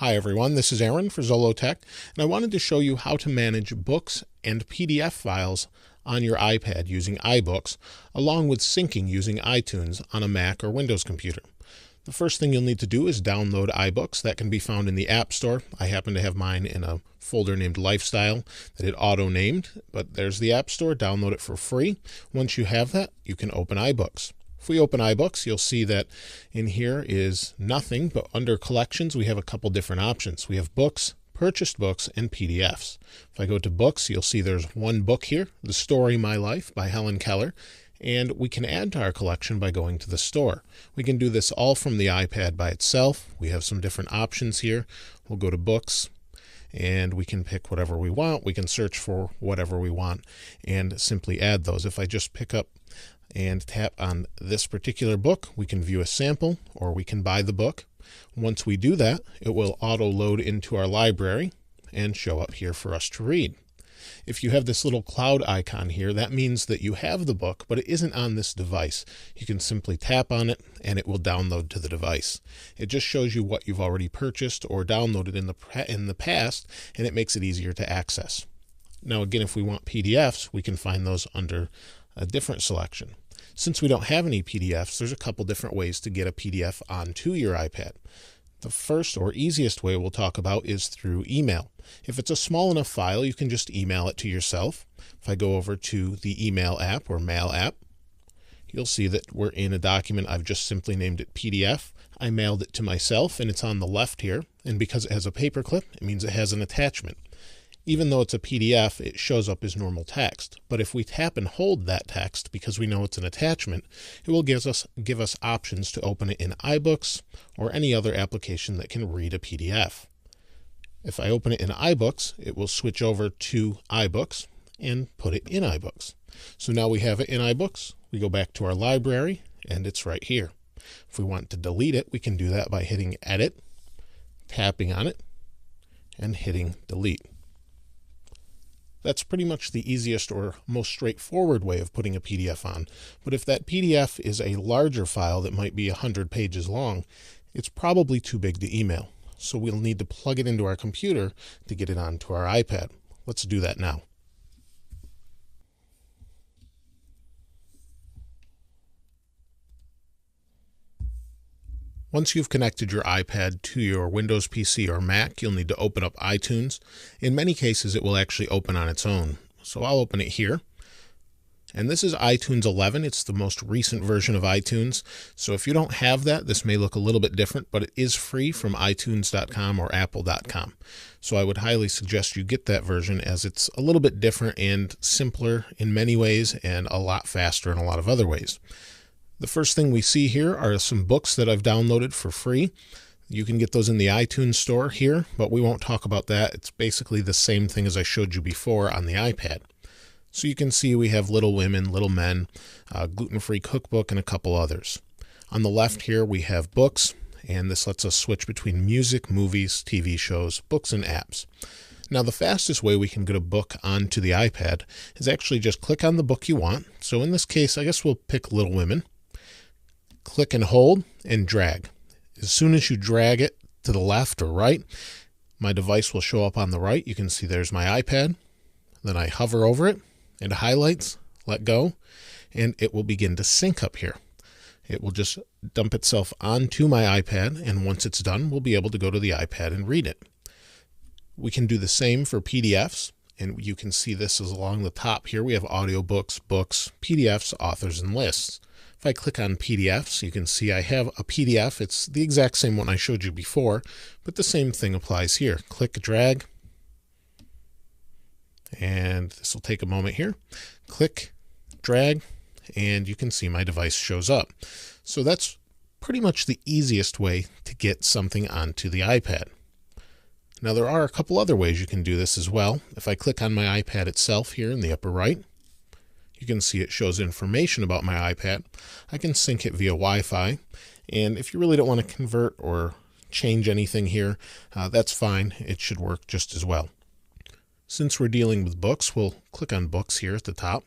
Hi everyone, this is Aaron for Zollotech, and I wanted to show you how to manage books and PDF files on your iPad using iBooks, along with syncing using iTunes on a Mac or Windows computer. The first thing you'll need to do is download iBooks. That can be found in the App Store. I happen to have mine in a folder named Lifestyle that it auto-named, but there's the App Store. Download it for free. Once you have that, you can open iBooks. If we open iBooks, you'll see that in here is nothing, but under collections, we have a couple different options. We have books, purchased books, and PDFs. If I go to books, you'll see there's one book here, The Story My Life by Helen Keller, and we can add to our collection by going to the store. We can do this all from the iPad by itself. We have some different options here. We'll go to books, and we can pick whatever we want. We can search for whatever we want and simply add those. If I just pick up and tap on this particular book, we can view a sample or we can buy the book. Once we do that, it will auto load into our library and show up here for us to read. If you have this little cloud icon here, that means that you have the book, but it isn't on this device. You can simply tap on it and it will download to the device. It just shows you what you've already purchased or downloaded in the past, and it makes it easier to access. Now again, if we want PDFs, we can find those under a different selection. Since we don't have any PDFs, there's a couple different ways to get a PDF onto your iPad. The first or easiest way we'll talk about is through email. If it's a small enough file, you can just email it to yourself. If I go over to the email app or mail app, you'll see that we're in a document. I've just simply named it PDF. I mailed it to myself and it's on the left here. And because it has a paperclip, it means it has an attachment. Even though it's a PDF, it shows up as normal text. But if we tap and hold that text, because we know it's an attachment, it will give us options to open it in iBooks or any other application that can read a PDF. If I open it in iBooks, it will switch over to iBooks and put it in iBooks. So now we have it in iBooks. We go back to our library and it's right here. If we want to delete it, we can do that by hitting Edit, tapping on it, and hitting Delete. That's pretty much the easiest or most straightforward way of putting a PDF on. But if that PDF is a larger file that might be 100 pages long, it's probably too big to email. So we'll need to plug it into our computer to get it onto our iPad. Let's do that now. Once you've connected your iPad to your Windows PC or Mac, you'll need to open up iTunes. In many cases, it will actually open on its own. So I'll open it here. And this is iTunes 11. It's the most recent version of iTunes. So if you don't have that, this may look a little bit different, but it is free from iTunes.com or Apple.com. So I would highly suggest you get that version, as it's a little bit different and simpler in many ways and a lot faster in a lot of other ways. The first thing we see here are some books that I've downloaded for free. You can get those in the iTunes store here, but we won't talk about that. It's basically the same thing as I showed you before on the iPad. So you can see we have Little Women, Little Men, Gluten-Free Cookbook, and a couple others. On the left here we have books, and this lets us switch between music, movies, TV shows, books, and apps. Now the fastest way we can get a book onto the iPad is actually just click on the book you want. So in this case, I guess we'll pick Little Women. Click and hold and drag. As soon as you drag it to the left or right, my device will show up on the right. You can see there's my iPad. Then I hover over it and highlights, let go, and it will begin to sync up here. It will just dump itself onto my iPad, and once it's done, we'll be able to go to the iPad and read it. We can do the same for PDFs, and you can see this is along the top here. We have audiobooks, books, PDFs, authors, and lists. If I click on PDFs, you can see I have a PDF. It's the exact same one I showed you before, but the same thing applies here. Click, drag, and this will take a moment here. Click, drag, and you can see my device shows up. So that's pretty much the easiest way to get something onto the iPad. Now there are a couple other ways you can do this as well. If I click on my iPad itself here in the upper right, you can see it shows information about my iPad. I can sync it via Wi-Fi, and if you really don't want to convert or change anything here, that's fine. It should work just as well. Since we're dealing with books, we'll click on Books here at the top,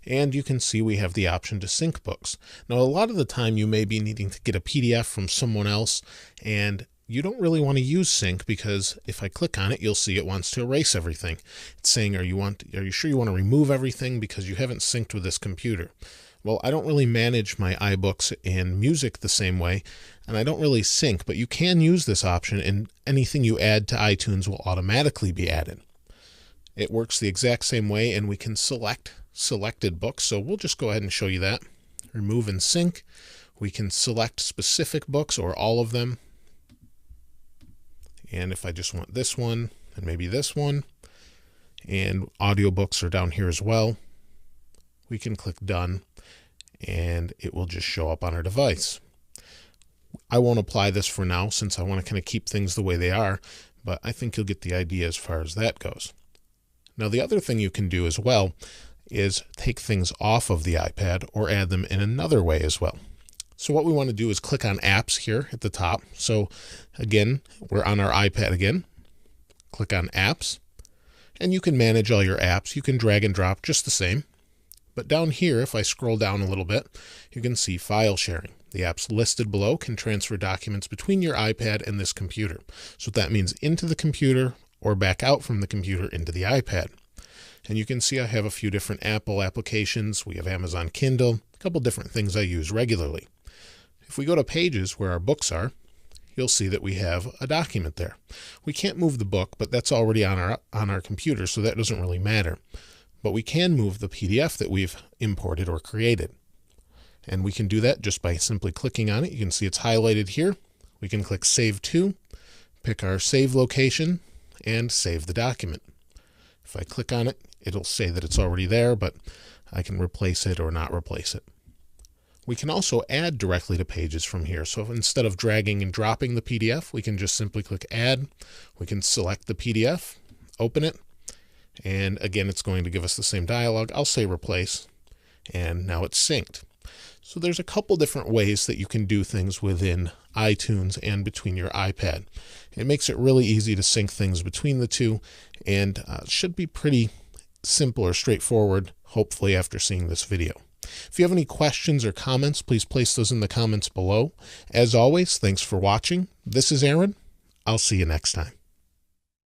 and you can see we have the option to sync books. Now, a lot of the time you may be needing to get a PDF from someone else, and you don't really want to use sync, because if I click on it, you'll see it wants to erase everything. It's saying, are you sure you want to remove everything because you haven't synced with this computer? Well, I don't really manage my iBooks and music the same way, and I don't really sync, but you can use this option, and anything you add to iTunes will automatically be added. It works the exact same way, and we can select selected books. So we'll just go ahead and show you that. Remove and sync. We can select specific books or all of them. And if I just want this one and maybe this one, and audiobooks are down here as well, we can click done and it will just show up on our device. I won't apply this for now since I want to kind of keep things the way they are, but I think you'll get the idea as far as that goes. Now, the other thing you can do as well is take things off of the iPad or add them in another way as well. So what we want to do is click on apps here at the top. So again, we're on our iPad again. Click on apps, and you can manage all your apps. You can drag and drop just the same. But down here, if I scroll down a little bit, you can see file sharing. The apps listed below can transfer documents between your iPad and this computer. So what that means, into the computer or back out from the computer into the iPad. And you can see I have a few different Apple applications. We have Amazon Kindle, a couple different things I use regularly. If we go to Pages, where our books are, you'll see that we have a document there. We can't move the book, but that's already on our computer, so that doesn't really matter. But we can move the PDF that we've imported or created. And we can do that just by simply clicking on it. You can see it's highlighted here. We can click Save To, pick our save location, and save the document. If I click on it, it'll say that it's already there, but I can replace it or not replace it. We can also add directly to Pages from here. So instead of dragging and dropping the PDF, we can just simply click Add. We can select the PDF, open it, and again, it's going to give us the same dialog. I'll say Replace, and now it's synced. So there's a couple different ways that you can do things within iTunes and between your iPad. It makes it really easy to sync things between the two, and should be pretty simple or straightforward, hopefully, after seeing this video. If you have any questions or comments, please place those in the comments below. As always, thanks for watching. This is Aaron. I'll see you next time.